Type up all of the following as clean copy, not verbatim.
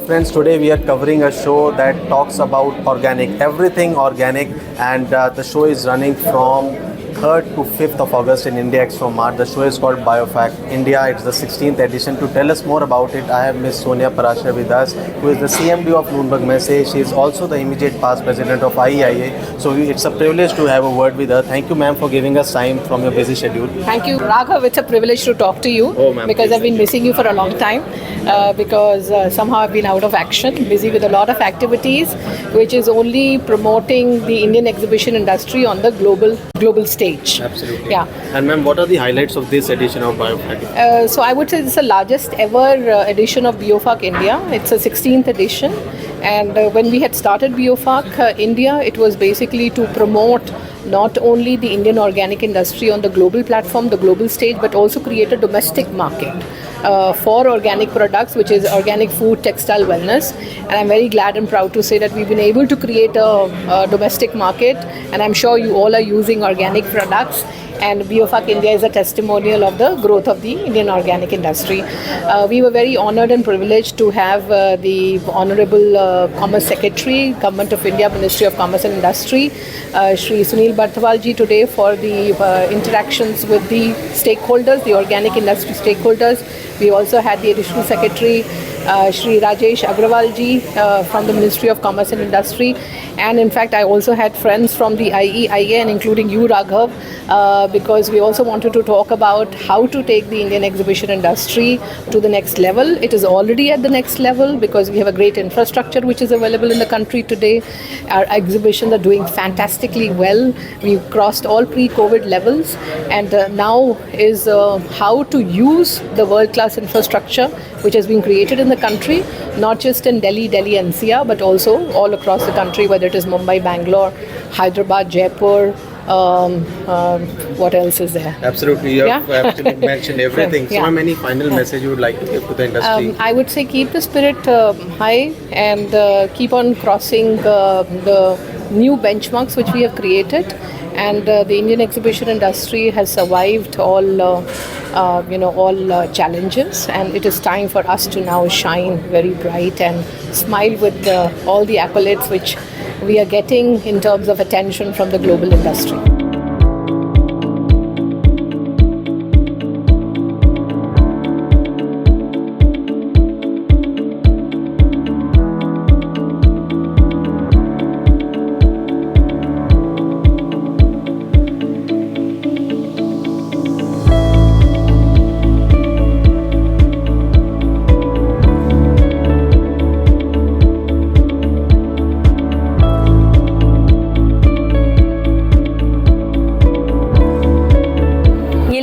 friends, today we are covering a show that talks about organic, everything organic, and the show is running from 3rd to 5th of August in India Expo Mart. The show is called BioFact India. It's the 16th edition. To tell us more about it, I have Ms. Sonia Parashar with us, who is the CMD of Nürnberg Messe. She is also the immediate past president of IEIA. So it's a privilege to have a word with her. Thank you, ma'am, for giving us time from your busy schedule. Thank you, Raghav. It's a privilege to talk to you because I've been missing you for a long time because somehow I've been out of action, busy with a lot of activities, which is only promoting the Indian exhibition industry on the global stage. Absolutely. Yeah. And ma'am, what are the highlights of this edition of BioFact? So I would say this is the largest ever edition of BioFact India. It's a 16th edition. And when we had started BioFact India, it was basically to promote not only the Indian organic industry on the global platform, the global stage, but also create a domestic market for organic products, which is organic food, textile, wellness. And I'm very glad and proud to say that we've been able to create a domestic market, and I'm sure you all are using organic products. And BioFact India is a testimonial of the growth of the Indian organic industry. We were very honored and privileged to have the Honorable Commerce Secretary, Government of India, Ministry of Commerce and Industry, Shri Sunil Barthwal ji today for the interactions with the stakeholders, the organic industry stakeholders. We also had the Additional Secretary, Shri Rajesh Agrawal ji from the Ministry of Commerce and Industry. And in fact, I also had friends from the IEIA and including you, Raghav, because we also wanted to talk about how to take the Indian exhibition industry to the next level. It is already at the next level because we have a great infrastructure which is available in the country today. Our exhibitions are doing fantastically well. We've crossed all pre-COVID levels, and now is how to use the world-class infrastructure which has been created in the country, not just in Delhi NCR, but also all across the country, whether it is Mumbai, Bangalore, Hyderabad, Jaipur, what else is there? Absolutely, you have actually mentioned everything. So, ma'am, any final message you would like to give to the industry? I would say keep the spirit high and keep on crossing the new benchmarks which we have created. And the Indian exhibition industry has survived all challenges, and it is time for us to now shine very bright and smile with all the accolades which we are getting in terms of attention from the global industry.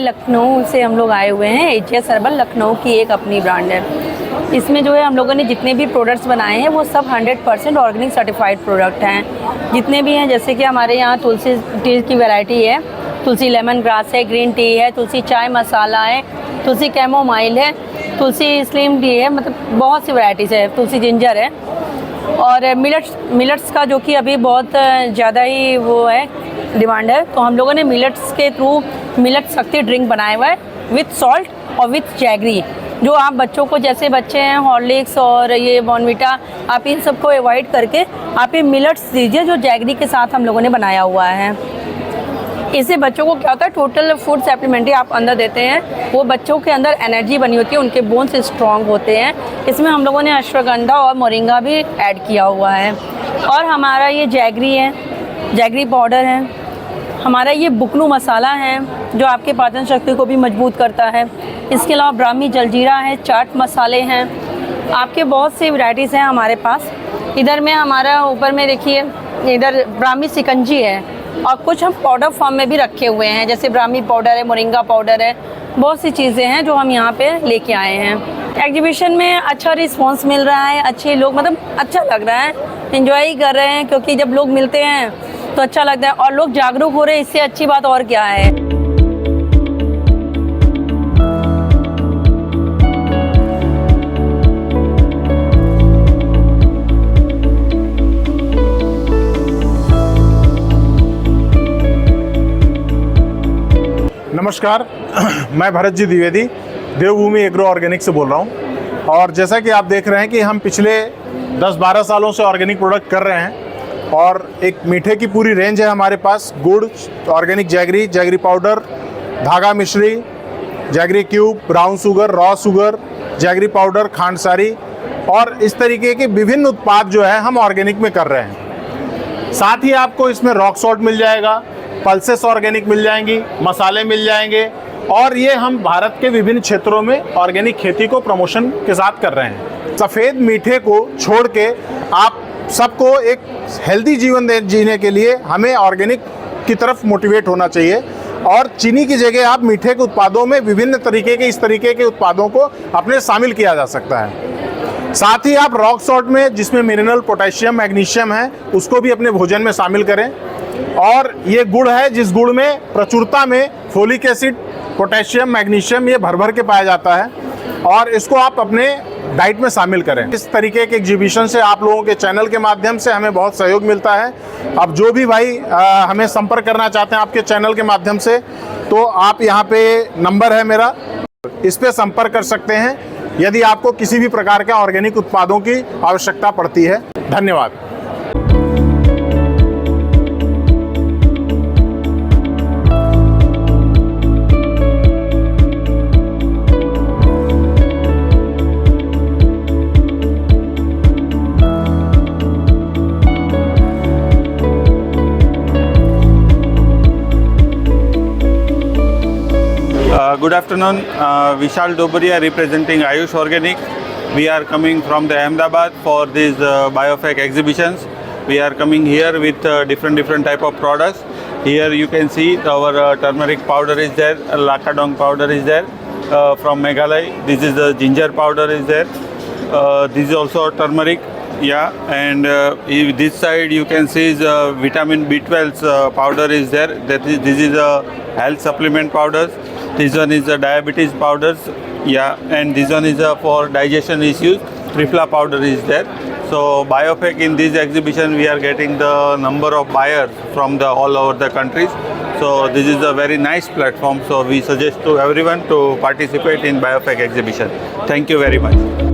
Lucknow से हम लोग आए हुए हैं। AGS herbal Lucknow की एक अपनी brand है। इसमें जो है हम लोगों ने जितने भी प्रोडक्ट्स बनाए हैं वो सब 100% ऑर्गेनिक सर्टिफाइड प्रोडक्ट हैं। जितने भी हैं, जैसे कि हमारे यहाँ तुलसी टी की वैरायटी है, तुलसी लेमन ग्रास है, ग्रीन टी है, तुलसी चाय मसाला है, तुलसी कैमोमाइल है, तुलसी स्लिम टी है, मतलब बहुत सी वैराइटीज़ है, तुलसी जिंजर है। और मिलेट्स का जो कि अभी बहुत ज़्यादा ही वो है डिमांड है, तो हम लोगों ने मिलेट्स के थ्रू मिलेट शक्ति ड्रिंक बनाया हुआ है विथ सॉल्ट और विथ जैगरी। जो आप बच्चों को, जैसे बच्चे हैं हॉर्लिक्स और ये बॉर्नविटा, आप इन सबको अवॉइड करके आप ये मिलेट्स दीजिए जो जैगरी के साथ हम लोगों ने बनाया हुआ है। इससे बच्चों को क्या होता है, टोटल फूड सप्लीमेंट्री आप अंदर देते हैं, वो बच्चों के अंदर एनर्जी बनी होती है, उनके बोन्स स्ट्रॉन्ग होते हैं। इसमें हम लोगों ने अश्वगंधा और मोरिंगा भी ऐड किया हुआ है। और हमारा ये जैगरी है, जैगरी पाउडर है, हमारा ये बुकनू मसाला है जो आपके पाचन शक्ति को भी मजबूत करता है। इसके अलावा ब्राह्मी जलजीरा है, चाट मसाले हैं, आपके बहुत सी वैरायटीज़ हैं हमारे पास। इधर में हमारा ऊपर में देखिए, इधर ब्राह्मी सिकंजी है, और कुछ हम पाउडर फॉर्म में भी रखे हुए हैं, जैसे ब्राह्मी पाउडर है, मोरिंगा पाउडर है, बहुत सी चीज़ें हैं जो हम यहाँ पे लेके आए हैं। एग्जीबिशन में अच्छा रिस्पांस मिल रहा है, अच्छे लोग, मतलब अच्छा लग रहा है, एंजॉय कर रहे हैं, क्योंकि जब लोग मिलते हैं तो अच्छा लगता है और लोग जागरूक हो रहे हैं, इससे अच्छी बात और क्या है। नमस्कार, मैं भरत जी द्विवेदी देवभूमि एग्रो ऑर्गेनिक से बोल रहा हूँ। और जैसा कि आप देख रहे हैं कि हम पिछले 10-12 सालों से ऑर्गेनिक प्रोडक्ट कर रहे हैं और एक मीठे की पूरी रेंज है हमारे पास। गुड़, ऑर्गेनिक जैगरी, जैगरी पाउडर, धागा मिश्री, jaggery cube, brown sugar, raw sugar, jaggery powder, खांडसारी और इस तरीके के विभिन्न उत्पाद जो है हम ऑर्गेनिक में कर रहे हैं। साथ ही आपको इसमें रॉक सॉल्ट मिल जाएगा, पल्सेस ऑर्गेनिक मिल जाएंगी, मसाले मिल जाएंगे और ये हम भारत के विभिन्न क्षेत्रों में ऑर्गेनिक खेती को प्रमोशन के साथ कर रहे हैं। सफ़ेद मीठे को छोड़ के आप सबको एक हेल्दी जीवन जीने के लिए हमें ऑर्गेनिक की तरफ मोटिवेट होना चाहिए और चीनी की जगह आप मीठे के उत्पादों में विभिन्न तरीके के इस तरीके के उत्पादों को अपने शामिल किया जा सकता है। साथ ही आप रॉक सॉल्ट में जिसमें मिनरल, पोटेशियम, मैग्नीशियम है उसको भी अपने भोजन में शामिल करें। और ये गुड़ है जिस गुड़ में प्रचुरता में फोलिक एसिड, पोटेशियम, मैग्नीशियम ये भर भर के पाया जाता है और इसको आप अपने डाइट में शामिल करें। इस तरीके के एग्जीबिशन से आप लोगों के चैनल के माध्यम से हमें बहुत सहयोग मिलता है। अब जो भी भाई हमें संपर्क करना चाहते हैं आपके चैनल के माध्यम से, तो आप यहाँ पे नंबर है मेरा, इस पे संपर्क कर सकते हैं यदि आपको किसी भी प्रकार के ऑर्गेनिक उत्पादों की आवश्यकता पड़ती है। धन्यवाद। Good afternoon, Vishal Dobaria representing Ayush Organic. We are coming from the Ahmedabad for these Biofec exhibitions. We are coming here with different type of products. Here you can see our turmeric powder is there, lakadong powder is there from Meghalaya. This is the ginger powder is there. This is also turmeric, yeah. And this side you can see is vitamin B12 powder is there. This is a health supplement powders. This one is the diabetes powders, yeah, and this one is for digestion issues. Tripla powder is there. So Biofec in this exhibition we are getting the number of buyers from the all over the countries. So this is a very nice platform. So we suggest to everyone to participate in Biofec exhibition. Thank you very much.